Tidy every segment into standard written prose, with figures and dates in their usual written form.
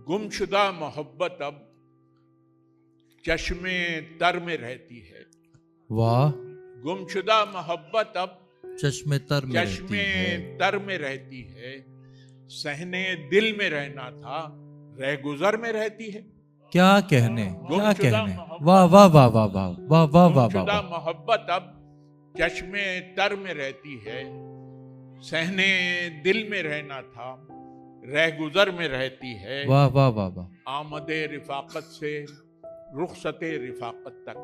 گمشدہ محبت اب چشمے تر میں رہتی ہے. واہ. گمشدہ محبت اب چشمے تر میں رہتی چشمے ہے. تر میں رہتی ہے. صحنے دل میں رہنا تھا رہ گزر میں رہتی ہے. کیا کہنے کیا گمشدہ کہنے. محبت واہ واہ واہ واہ واہ واہ واہ واہ گمشدہ واہ. محبت اب چشمے تر میں رہتی ہے. صحنے دل میں رہنا تھا رہ گزر میں رہتی ہے. واہ واہ واہ واہ. آمد رفاقت سے رخصت رفاقت تک.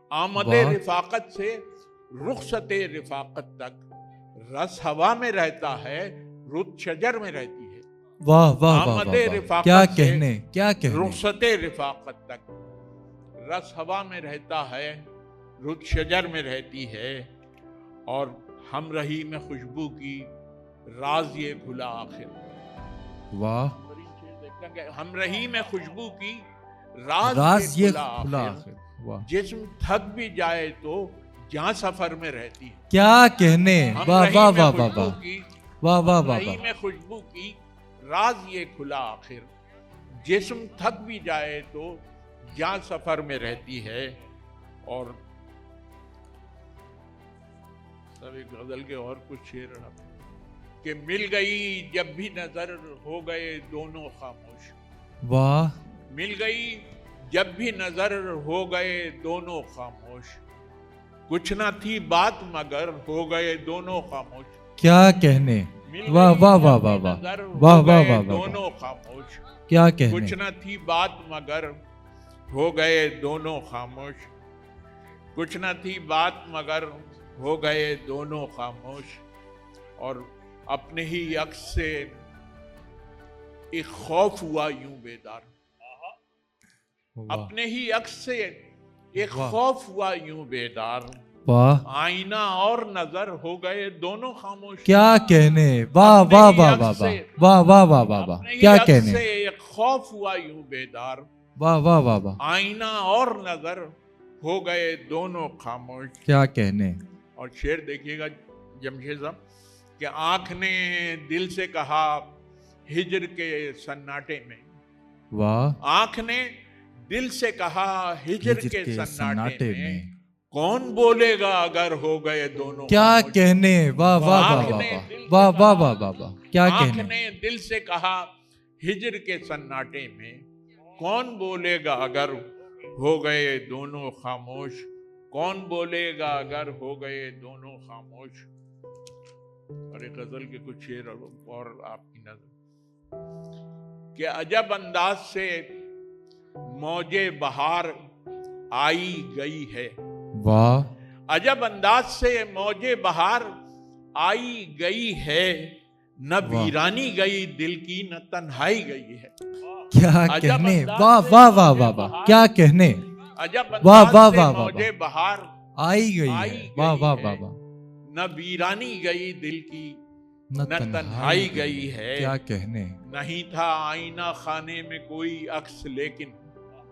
آمد واہ. رفاقت سے رخصت رفاقت تک. رس ہوا میں رہتا ہے رت شجر میں رہتی ہے. واہ واہ واہ آمد واہ واہ. رفاقت کیا سے کہنے کیا کہنے. رخصت رفاقت تک. رس ہوا میں رہتا ہے رت شجر میں رہتی ہے. اور ہم رہی میں خوشبو کی راز یہ کھلا آخر. واہ. ہم رہی میں خوشبو کی راز یہ کھلا کھلا آخر. آخر. واہ. جسم تھک بھی جائے تو جہاں سفر میں رہتی ہے. کیا کہنے. ہم واہ رہی واہ میں واہ واہ خوشبو واہ کی واہ واہ ہم واہ رہی واہ. میں خوشبو کی راز یہ کھلا آخر. جسم تھک بھی جائے تو جہاں سفر میں رہتی ہے. اور سب ایک غزل کے اور کچھ شعر رہا کہ مل گئی جب بھی نظر ہو گئے دونوں خاموش. واہ. مل گئی جب بھی نظر ہو گئے دونوں خاموش. کچھ نہ تھی بات مگر ہو گئے دونوں خاموش. کیا کہنے. مل واہ گئی واہ جب واہ بھی واہ واہ. نظر واہ ہو واہ گئے واہ واہ. دونوں خاموش. کیا کہنے. کچھ نہ تھی بات مگر ہو گئے دونوں خاموش. کچھ نہ تھی بات مگر ہو گئے دونوں خاموش. اور اپنے ہی عکس سے ایک خوف ہوا یوں بیدار. واہ. اپنے ہی عکس سے ایک واہ. خوف ہوا یوں بیدار. واہ. آئینہ اور نظر ہو گئے دونوں خاموش. کیا کہنے. واہ اپنے واہ ہی واہ عکس واہ سے واہ واہ واہ واہ واہ. اپنے ہی کیا عکس کہنے. سے ایک خوف ہوا یوں بیدار. واہ واہ واہ واہ. آئینہ اور نظر ہو گئے دونوں خاموش. کیا کہنے. اور شعر دیکھیے گا جمشید صاحب کہ آنکھ نے دل سے کہا ہجر کے سناٹے میں. واہ. آنکھ نے دل سے کہا ہجر کے سناٹے میں. میں. کون بولے گا اگر ہو گئے دونوں کیا خاموش. کہنے. واہ واہ واہ آنکھ واہ نے واہ. دل سے واہ واہ کہا- واہ واہ واہ. کیا آنکھ کہنے. نے دل سے کہا ہجر کے سناٹے میں. کون بولے گا اگر ہو گئے دونوں خاموش. کون بولے گا اگر ہو گئے دونوں خاموش. اور ایک غزل کے کچھ شعر اور آپ کی نظر کہ عجب انداز سے موج بہار آئی گئی ہے. واہ. عجب انداز سے موج بہار آئی گئی ہے. نہ واہ. ویرانی گئی دل کی نہ تنہائی گئی ہے. کیا عجب کہنے. انداز واہ سے واہ واہ موج واہ واہ. بہار کیا کہنے. عجب واہ انداز واہ سے واہ واہ موج واہ. بہار آئی گئی آئی ہے. گئی واہ واہ ہے. واہ واہ. نہ ویرانی گئی دل کی نہ نہ تنہائی گئی ہے. کیا کہنے. نہیں تھا آئینہ خانے میں کوئی عکس لیکن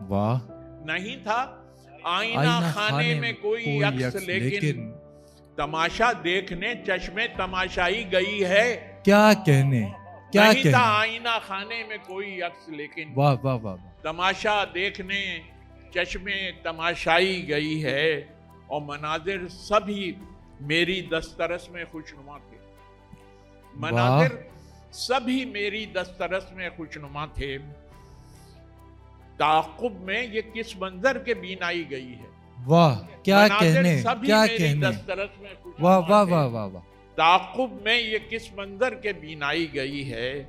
واہ. نہیں تھا آئینہ آئینہ خانے میں کوئی عکس لیکن تماشا دیکھنے چشمے تماشائی گئی ہے. کیا کہنے. کیا نہیں تھا کہنے. آئینہ خانے میں کوئی عکس لیکن واہ واہ واہ واہ. تماشا دیکھنے چشمے تماشائی گئی ہے. اور مناظر سبھی میری دسترس میں خوشنما تھے. مناظر سبھی میری دسترس میں خوشنما تھے. تعاقب میں یہ کس منظر کے بینائی گئی ہے. واہ. کیا مناظر کہنے. سبھی کیا میری کہنے. دسترس میں خوشنما واہ واہ تھے. واہ واہ واہ. تعاقب میں یہ کس منظر کے بینائی گئی ہے.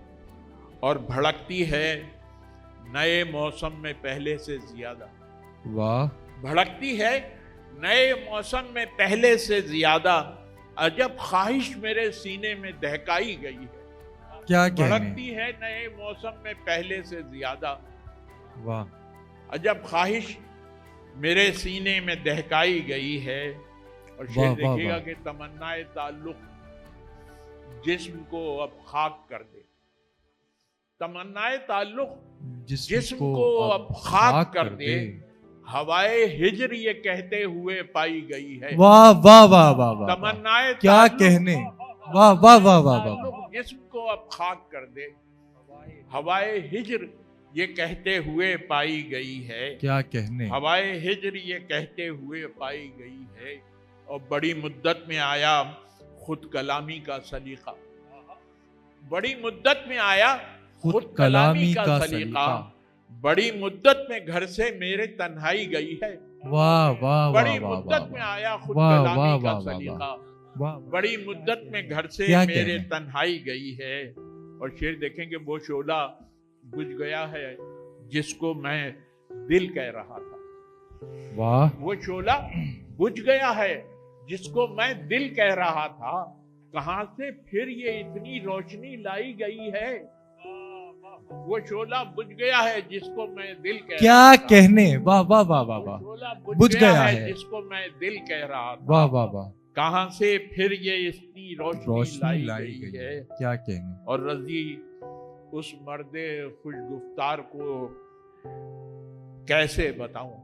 اور بھڑکتی ہے نئے موسم میں پہلے سے زیادہ. واہ. بھڑکتی ہے نئے موسم میں پہلے سے زیادہ. عجب خواہش میرے سینے میں دہکائی گئی ہے. کیا کہنے. بھڑکتی ہے نئے موسم میں پہلے سے زیادہ. واہ. عجب خواہش میرے سینے میں دہکائی گئی ہے. اور واہ شعر واہ دیکھیے گا واہ. کہ تمنائے تعلق جسم کو اب خاک کر دے. تمنائے تعلق جسم کو اب خاک کر دے. ہوائے ہجر یہ کہتے ہوئے پائی گئی ہے. واہ واہ واہ واہ واہ. تمنائے کیا تعلق کہنے. واہ واہ واہ واہ واہ. جسم کو اب خاک کر دے. ہوائے ہجر یہ کہتے ہوئے پائی گئی ہے، کیا کہنے، ہوائے ہجر یہ کہتے ہوئے پائی گئی ہے، اور بڑی مدت میں آیا خود کلامی کا سلیقہ، بڑی مدت میں آیا خود کلامی کا سلیقہ، بڑی مدت میں گھر سے میرے تنہائی گئی ہے، واہ واہ بڑی واہ مدت میں آیا خود واہ کلامی واہ کا واہ سلیقہ، واہ، بڑی مدت میں گھر سے کیا میرے کہنے؟ تنہائی گئی ہے، اور شعر دیکھیں کہ وہ شعلہ بجھ گیا ہے جس کو میں دل کہہ رہا تھا، واہ، وہ شعلہ بجھ گیا ہے جس کو میں دل کہہ رہا تھا، کہاں سے پھر یہ اتنی روشنی لائی گئی ہے، وہ شعلہ بجھ گیا ہے جس کو میں دل کہہ کیا رہا تھا، کہنے، واہ واہ واہ واہ وہ واہ، شعلہ بجھ گیا ہے، جس کو میں دل کہہ رہا تھا، واہ واہ واہ، کہاں سے پھر یہ اتنی روشنی لائی لائی گئی گئی ہے، ہے، کیا کہنے، اور رضی اس مرد خوش گفتار کو کیسے بتاؤں،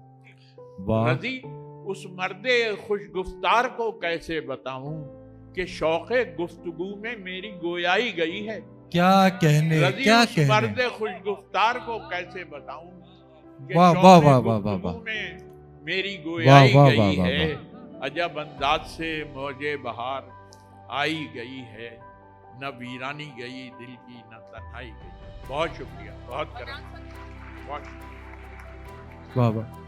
واہ، رضی اس مرد خوش گفتار کو کیسے بتاؤں کہ شوق گفتگو میں میری گویائی گئی ہے، کیا کہنے، رضی کیا اس کہنے، مرد خوش گفتار کو کیسے بتاؤں کہ واہ شوق واہ واہ واہ واہ گفتگو واہ، میں میری واہ گویائی واہ واہ گئی واہ ہے، واہ، عجب انداز سے موجے بہار آئی گئی ہے، نہ ویرانی گئی دل کی نہ تنہائی گئی۔ بہت شکریہ، بہت کرم، بہت شکریہ۔ واہ واہ۔